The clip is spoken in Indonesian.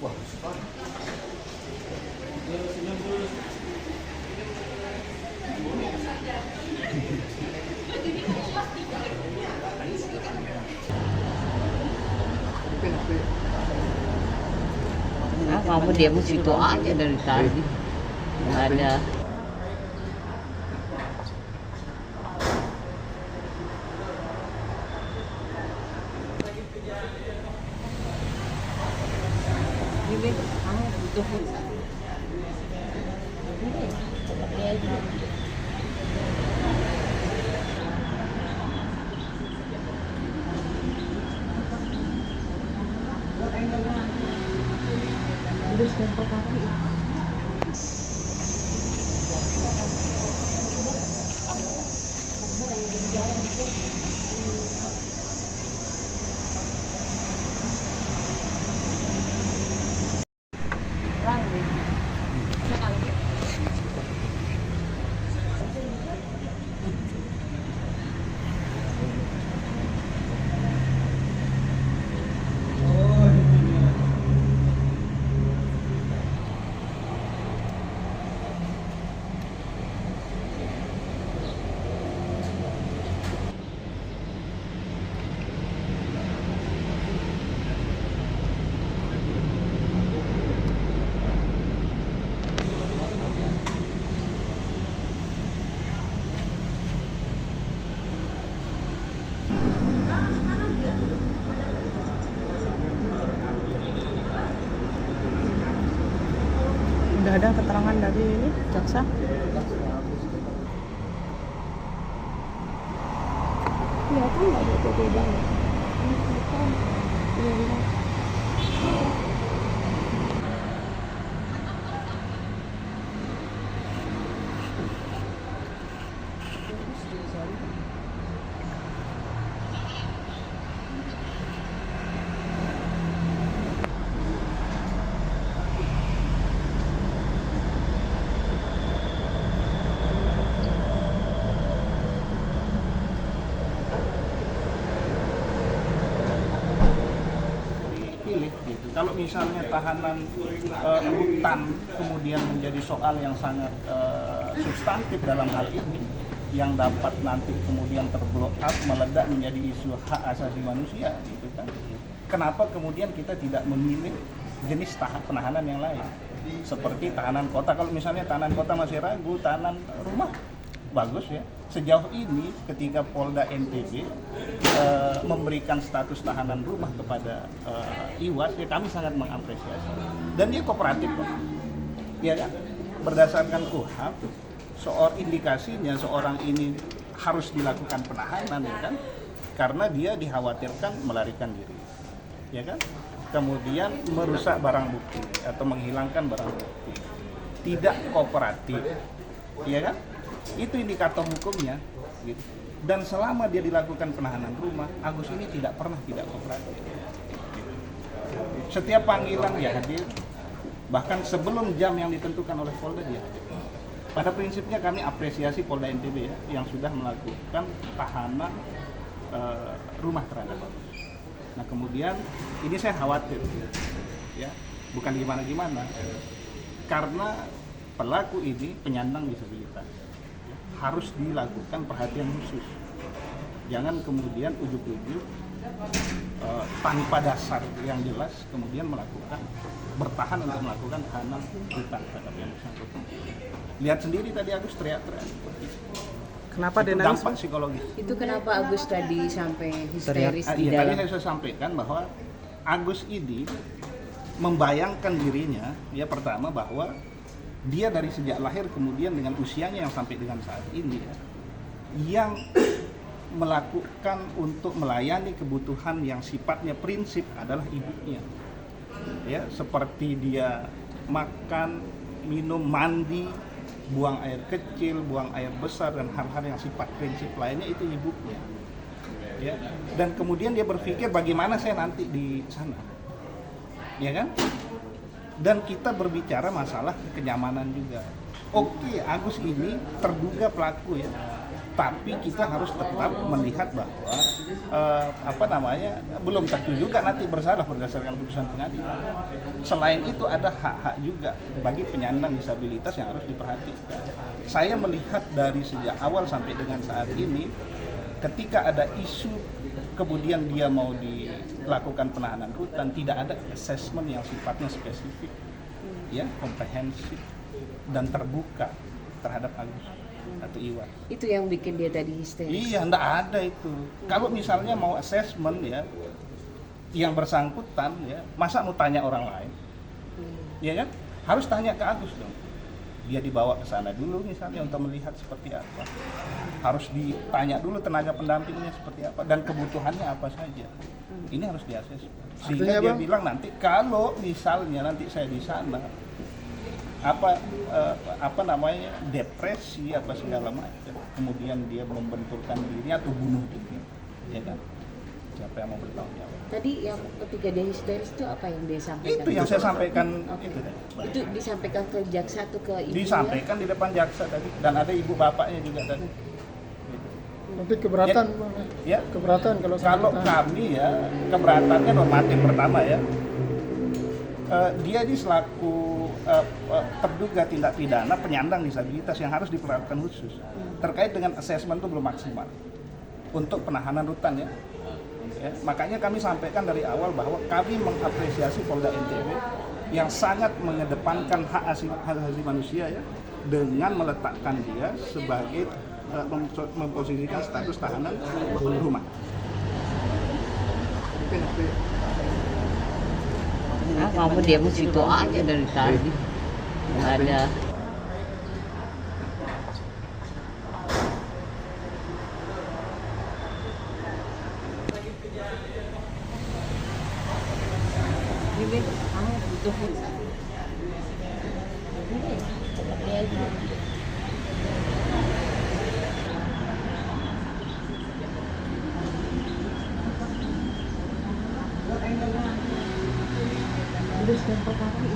Nah, kamu diam situ aja dari tadi. Nggak ada. Ini kamu butuh. Udah stempel kaki. Udah ada keterangan dari ini jaksa? Iya kan nggak ada bedanya. Gitu. Kalau misalnya tahanan rutan kemudian menjadi soal yang sangat substantif dalam hal ini, yang dapat nanti kemudian terblow up meledak menjadi isu hak asasi manusia, gitu kan? Kenapa kemudian kita tidak memilih jenis penahanan yang lain, seperti tahanan kota? Kalau misalnya tahanan kota masih ragu, tahanan rumah bagus ya. Sejauh ini ketika Polda NTB memberikan status tahanan rumah kepada Iwas, ya kami sangat mengapresiasi. Dan dia kooperatif kok. Ya kan? Berdasarkan KUHP, indikasinya seorang ini harus dilakukan penahanan, ya kan? Karena dia dikhawatirkan melarikan diri. Ya kan? Kemudian merusak barang bukti atau menghilangkan barang bukti. Tidak kooperatif. Ya kan? Itu indikator hukumnya gitu. Dan selama dia dilakukan penahanan rumah, Agus ini tidak pernah tidak kooperatif. Setiap panggilan dia hadir, bahkan sebelum jam yang ditentukan oleh Polda dia hadir. Pada prinsipnya kami apresiasi Polda NTB ya, yang sudah melakukan tahanan rumah terhadap Agus. Nah kemudian ini saya khawatir ya, bukan gimana-gimana, karena pelaku ini penyandang disabilitas, harus dilakukan perhatian khusus. Jangan kemudian ujuk-ujuk tanpa dasar yang jelas kemudian bertahan untuk melakukan tahanan rutan terhadap yang bersangkutan. Lihat sendiri tadi Agus teriak-teriak. Kenapa dia nangis? Dampak psikologis. Itu kenapa Agus tadi sampai histeris di Iya, dalam? tadi saya sampaikan bahwa Agus ini membayangkan dirinya, ya pertama bahwa dia dari sejak lahir kemudian dengan usianya yang sampai dengan saat ini ya, yang melakukan untuk melayani kebutuhan yang sifatnya prinsip adalah ibunya. Ya, seperti dia makan, minum, mandi, buang air kecil, buang air besar dan hal-hal yang sifat prinsip lainnya itu ibunya. Ya, dan kemudian dia berpikir bagaimana saya nanti di sana. Ya kan? Dan kita berbicara masalah kenyamanan juga. Oke, Agus ini terduga pelaku ya. Tapi kita harus tetap melihat bahwa belum tentu juga nanti bersalah berdasarkan putusan pengadilan. Selain itu ada hak-hak juga bagi penyandang disabilitas yang harus diperhatikan. Saya melihat dari sejak awal sampai dengan saat ini, ketika ada isu kemudian dia mau dilakukan penahanan rutan, tidak ada assessment yang sifatnya spesifik, ya, komprehensif dan terbuka terhadap Agus atau Iwan. Itu yang bikin dia tadi histeris. Iya, enggak ada itu. Kalau misalnya mau assessment ya, yang bersangkutan ya, masa mau tanya orang lain? Ya kan? Harus tanya ke Agus dong. Dia dibawa ke sana dulu misalnya untuk melihat seperti apa. Harus ditanya dulu tenaga pendampingnya seperti apa dan kebutuhannya apa saja. Ini harus diakses. Sehingga dia bilang nanti kalau misalnya nanti saya di sana depresi apa segala macam, kemudian dia membenturkan diri atau bunuh diri, ya kan? Siapa yang mau bertanggung jawab? Tadi yang ketika dia histeris itu apa yang dia sampaikan? Itu yang saya sampaikan. Okay. Itu deh. Itu disampaikan ke jaksa atau ke ibu? Disampaikan di depan jaksa tadi dan ada ibu bapaknya juga tadi. Nanti keberatan, Ya. keberatan kalau Kami ya, keberatannya normatif pertama ya. Dia ini selaku terduga tindak pidana penyandang disabilitas yang harus diperlakukan khusus. Terkait dengan asesmen itu belum maksimal untuk penahanan rutan ya. Makanya kami sampaikan dari awal bahwa kami mengapresiasi Polda NTB yang sangat mengedepankan hak asasi manusia ya, dengan meletakkan dia sebagai memposisikan status tahanan rumah. Nah, kamu diam situ aja dari tadi. Nggak ada. Ini kamu butuh. Udah stempel kaki.